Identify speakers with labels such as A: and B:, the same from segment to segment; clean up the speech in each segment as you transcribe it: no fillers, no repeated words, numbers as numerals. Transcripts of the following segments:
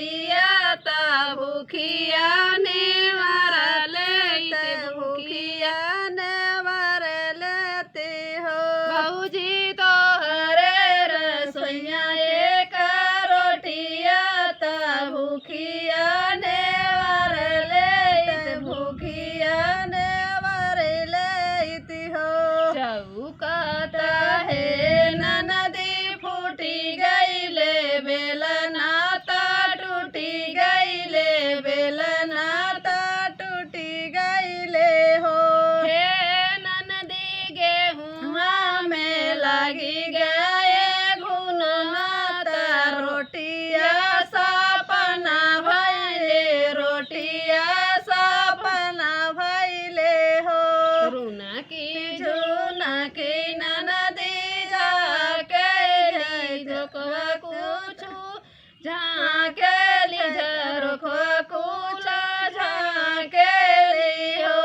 A: पिया ता भूखिया ने मारा लेते भूखिया ने मार लेते हो। भौजी तो हरे रसोइया एक रोटिया ता भूखिया ने मार लेते भूखिया ने मार लेती हो। चौकाता है नदी फूटी गईले बेलना ता टूटी गईले बेलना ता टूटी गईले हो। हे ननदी गेहुआ में लगी गए घुन माता रोटिया सपना भैले रोटिया सपना भैले हो। रुना की झुना की ननदी जाके झोंकवा कुछु झाके ली झरोखवा कुछ झाके ली हो।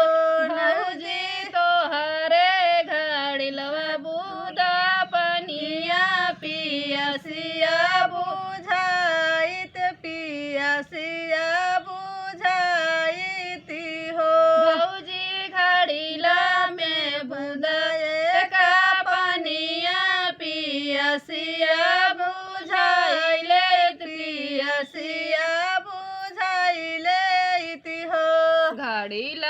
A: भौजी तो हरे घड़िलवा बूदा पनिया पियसिया बुझाइत पियसिया बुझाइती हो। भौजी घड़िला में बुदाए का पनिया पियसिया बुझाइले पियसिया बुझाइले हो। घड़िला